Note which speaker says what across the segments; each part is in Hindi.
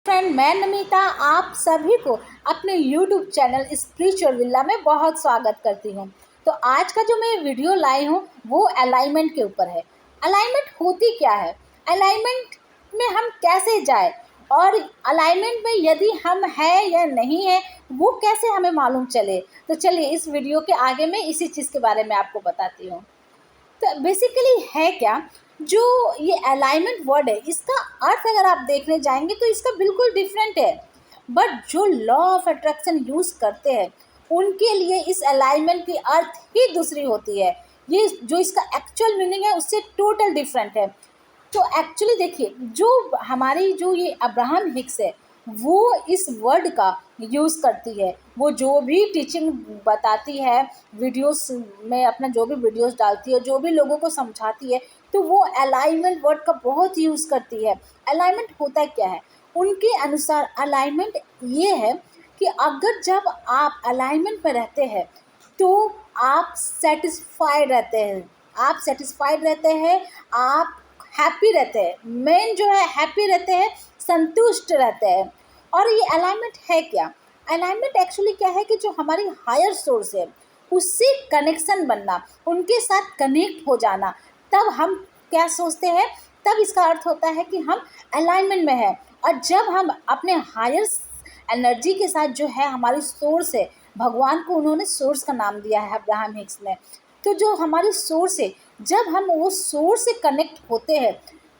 Speaker 1: फ्रेंड, मैं नमिता आप सभी को अपने YouTube चैनल स्पिरिचुअल विला में बहुत स्वागत करती हूँ। तो आज का जो मैं वीडियो लाई हूँ वो अलाइनमेंट के ऊपर है। अलाइनमेंट होती क्या है, अलाइनमेंट में हम कैसे जाए और अलाइनमेंट में यदि हम हैं या नहीं है वो कैसे हमें मालूम चले। तो चलिए इस वीडियो के आगे मैं इसी चीज़ के बारे में आपको बताती हूँ। तो बेसिकली है क्या, जो ये अलाइनमेंट वर्ड है इसका अर्थ अगर आप देखने जाएंगे तो इसका बिल्कुल डिफरेंट है। बट जो लॉ ऑफ अट्रैक्शन यूज़ करते हैं उनके लिए इस अलाइनमेंट की अर्थ ही दूसरी होती है। ये जो इसका एक्चुअल मीनिंग है उससे टोटल डिफरेंट है। तो एक्चुअली देखिए, जो हमारी जो ये अब्राहम हिक्स है वो इस वर्ड का यूज़ करती है। वो जो भी टीचिंग बताती है, वीडियोस में अपना जो भी वीडियोस डालती है, जो भी लोगों को समझाती है, तो वो अलाइनमेंट वर्ड का बहुत यूज़ करती है। अलाइनमेंट होता क्या है उनके अनुसार? अलाइनमेंट ये है कि अगर जब आप अलाइनमेंट में रहते हैं तो आप सेटिस्फाइड रहते हैं, आप हैप्पी रहते हैं। मेन जो है हैप्पी रहते हैं, संतुष्ट रहते हैं। और ये अलाइनमेंट है क्या? अलाइनमेंट एक्चुअली क्या है कि जो हमारी हायर सोर्स है उससे कनेक्शन बनना, उनके साथ कनेक्ट हो जाना। तब हम क्या सोचते हैं, तब इसका अर्थ होता है कि हम अलाइनमेंट में हैं। और जब हम अपने हायर एनर्जी के साथ, जो है हमारी सोर्स है, भगवान को उन्होंने सोर्स का नाम दिया है अब्राहम हिक्स ने, तो जो हमारी सोर्स है, जब हम वो सोर्स से कनेक्ट होते हैं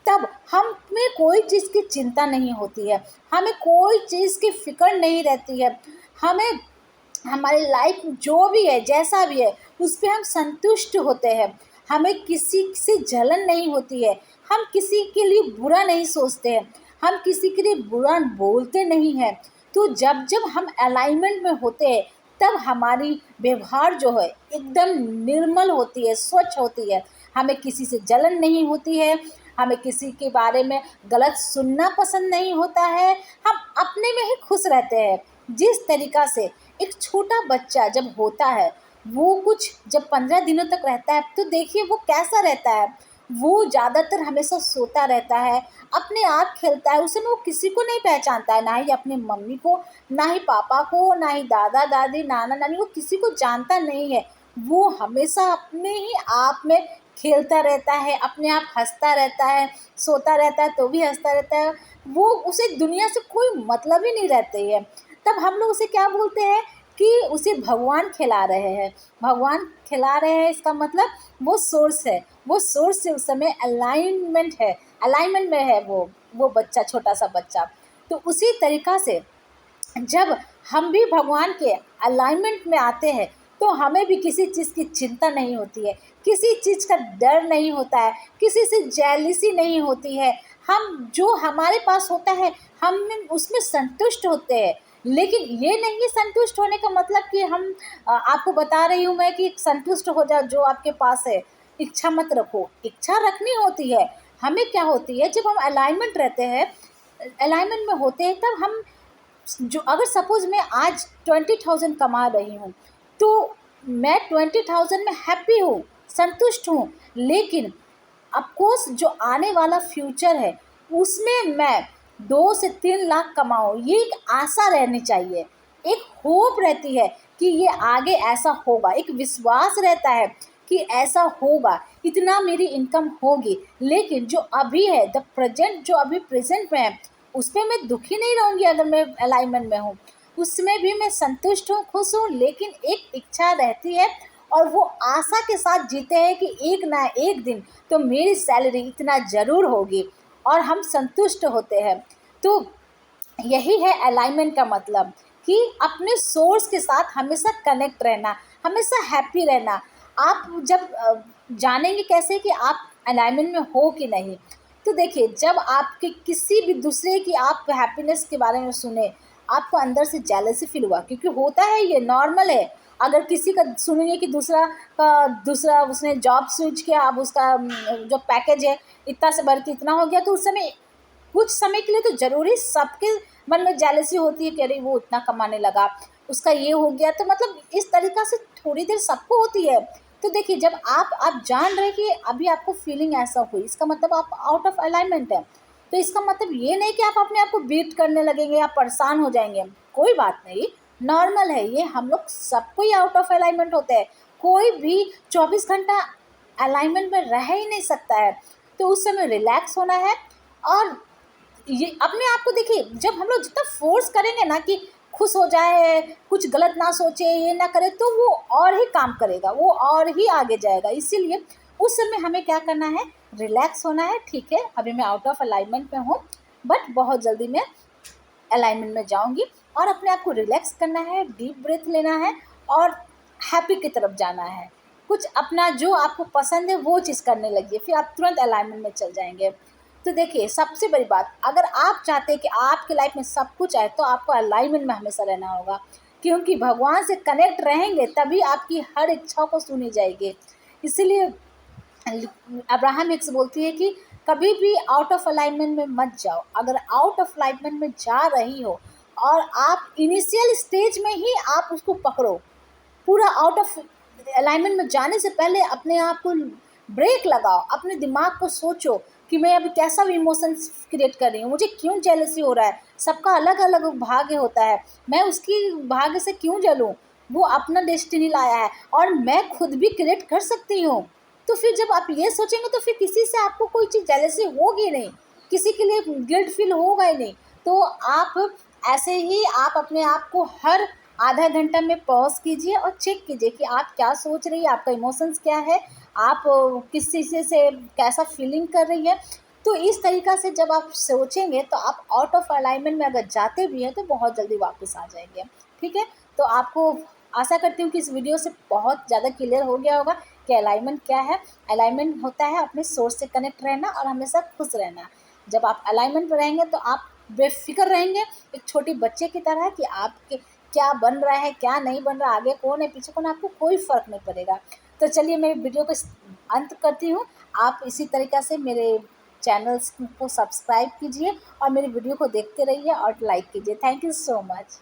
Speaker 1: तब हमें कोई चीज़ की चिंता नहीं होती है, हमें कोई चीज़ की फिक्र नहीं रहती है। हमें हमारी लाइफ जो भी है, जैसा भी है, उस पर हम संतुष्ट होते हैं। हमें किसी से जलन नहीं होती है, हम किसी के लिए बुरा नहीं सोचते हैं, हम किसी के लिए बुरा बोलते नहीं हैं। तो जब जब हम अलाइनमेंट में होते हैं तब हमारी व्यवहार जो है एकदम निर्मल होती है, स्वच्छ होती है। हमें किसी से जलन नहीं होती है, हमें किसी के बारे में गलत सुनना पसंद नहीं होता है, हम अपने में ही खुश रहते हैं। जिस तरीक़ा से एक छोटा बच्चा जब होता है, वो कुछ जब 15 दिनों तक रहता है तो देखिए वो कैसा रहता है। वो ज़्यादातर हमेशा सोता रहता है, अपने आप खेलता है, उसे वो किसी को नहीं पहचानता है, ना ही अपनी मम्मी को, ना ही पापा को, ना ही दादा दादी, नाना नानी, वो किसी को जानता नहीं है। वो हमेशा अपने ही आप में खेलता रहता है, अपने आप हंसता रहता है, सोता रहता है तो भी हंसता रहता है। वो उसे दुनिया से कोई मतलब ही नहीं रहती है। तब हम लोग उसे क्या बोलते हैं कि उसे भगवान खिला रहे हैं। भगवान खिला रहे हैं इसका मतलब वो सोर्स है, वो सोर्स से उस समय अलाइनमेंट में है वो बच्चा, छोटा सा बच्चा। तो उसी तरीक़ा से जब हम भी भगवान के अलाइनमेंट में आते हैं तो हमें भी किसी चीज़ की चिंता नहीं होती है, किसी चीज़ का डर नहीं होता है, किसी से जेलसी नहीं होती है। हम जो हमारे पास होता है हम उसमें संतुष्ट होते हैं। लेकिन ये नहीं है संतुष्ट होने का मतलब कि हम आपको बता रही हूँ मैं कि संतुष्ट हो जाओ जो आपके पास है, इच्छा मत रखो। इच्छा रखनी होती है। हमें क्या होती है, जब हम अलाइनमेंट रहते हैं, अलाइनमेंट में होते हैं, तब हम जो अगर सपोज़ मैं आज 20,000 कमा रही हूँ तो मैं 20,000 में हैप्पी हूँ, संतुष्ट हूँ। लेकिन ऑफकोर्स जो आने वाला फ्यूचर है उसमें मैं 2 से 3 लाख कमाऊँ, ये एक आशा रहनी चाहिए, एक होप रहती है कि ये आगे ऐसा होगा, एक विश्वास रहता है कि ऐसा होगा, इतना मेरी इनकम होगी। लेकिन जो अभी है, द प्रेजेंट, जो अभी प्रेजेंट में है, उस पर मैं दुखी नहीं रहूँगी अगर मैं अलाइनमेंट में हूँ। उसमें भी मैं संतुष्ट हूँ, खुश हूँ। लेकिन एक इच्छा रहती है और वो आशा के साथ जीते हैं कि एक ना एक दिन तो मेरी सैलरी इतना ज़रूर होगी, और हम संतुष्ट होते हैं। तो यही है अलाइनमेंट का मतलब, कि अपने सोर्स के साथ हमेशा कनेक्ट रहना, हमेशा हैप्पी रहना। आप जब जानेंगे कैसे कि आप अलाइनमेंट में हो कि नहीं, तो देखिए, जब आपके किसी भी दूसरे की आप हैप्पीनेस के बारे में सुने, आपको अंदर से जेलसी फील हुआ, क्योंकि होता है, ये नॉर्मल है। अगर किसी का सुनेंगे कि दूसरा उसने जॉब स्विच किया, अब उसका जो पैकेज है इतना से बढ़ के इतना हो गया, तो उस समय कुछ समय के लिए तो ज़रूरी सबके मन में जेलसी होती है कि अरे वो इतना कमाने लगा, उसका ये हो गया। तो मतलब इस तरीक़ा से थोड़ी देर सबको होती है। तो देखिए, जब आप जान रहे कि अभी आपको फीलिंग ऐसा हुई, इसका मतलब आप आउट ऑफ अलाइनमेंट है। तो इसका मतलब ये नहीं कि आप अपने आप को बीट करने लगेंगे या परेशान हो जाएंगे, कोई बात नहीं, नॉर्मल है ये। हम लोग सबको ही आउट ऑफ अलाइनमेंट होते हैं, कोई भी 24 घंटा अलाइनमेंट में रह ही नहीं सकता है। तो उस समय रिलैक्स होना है और ये अपने आप को देखिए, जब हम लोग जितना फोर्स करेंगे ना कि खुश हो जाए, कुछ गलत ना सोचे, ये ना करे, तो वो और ही काम करेगा, वो और ही आगे जाएगा। इसीलिए उस समय हमें क्या करना है, रिलैक्स होना है। ठीक है, अभी मैं आउट ऑफ अलाइनमेंट में हूँ, बट बहुत जल्दी मैं अलाइनमेंट में जाऊंगी। और अपने आप को रिलैक्स करना है, डीप ब्रेथ लेना है और हैप्पी की तरफ जाना है। कुछ अपना जो आपको पसंद है वो चीज़ करने लगिए, फिर आप तुरंत अलाइनमेंट में चल जाएंगे। तो देखिए, सबसे बड़ी बात, अगर आप चाहते हैं कि आपके लाइफ में सब कुछ आए, तो आपको अलाइनमेंट में हमेशा रहना होगा, क्योंकि भगवान से कनेक्ट रहेंगे तभी आपकी हर इच्छा को सुनी जाएगी। इसीलिए अब्राहम हिक्स बोलती है कि कभी भी आउट ऑफ अलाइनमेंट में मत जाओ। अगर आउट ऑफ अलाइनमेंट में जा रही हो और आप इनिशियल स्टेज में ही आप उसको पकड़ो, पूरा आउट ऑफ अलाइनमेंट में जाने से पहले अपने आप को ब्रेक लगाओ, अपने दिमाग को सोचो कि मैं अभी कैसा इमोशंस क्रिएट कर रही हूँ, मुझे क्यों जेलसी हो रहा है। सबका अलग अलग भाग्य होता है, मैं उसकी भाग्य से क्यों जलूँ, वो अपना डेस्टिनी लाया है और मैं खुद भी क्रिएट कर सकती हूँ। तो फिर जब आप ये सोचेंगे तो फिर किसी से आपको कोई चीज़ जेलसी होगी नहीं, किसी के लिए गिल्ट फील होगा ही नहीं। तो आप ऐसे ही आप अपने आप को हर आधा घंटा में पॉज कीजिए और चेक कीजिए कि आप क्या सोच रही है, आपका इमोशंस क्या है, आप किस चीज़ से कैसा फीलिंग कर रही है। तो इस तरीक़ा से जब आप सोचेंगे तो आप आउट ऑफ अलाइनमेंट में अगर जाते भी हैं तो बहुत जल्दी वापस आ जाएंगे। ठीक है, तो आपको आशा करती हूँ कि इस वीडियो से बहुत ज़्यादा क्लियर हो गया होगा कि अलाइनमेंट क्या है। अलाइनमेंट होता है अपने सोर्स से कनेक्ट रहना और हमेशा खुश रहना। जब आप अलाइनमेंट में रहेंगे तो आप बेफिक्र रहेंगे, एक छोटी बच्चे की तरह, कि आपके क्या बन रहा है क्या नहीं बन रहा, आगे कौन है पीछे कौन है, आपको कोई फ़र्क नहीं पड़ेगा। तो चलिए मैं वीडियो को अंत करती हूँ। आप इसी तरीक़ा से मेरे चैनल्स को सब्सक्राइब कीजिए और मेरी वीडियो को देखते रहिए और लाइक कीजिए। Thank you so much.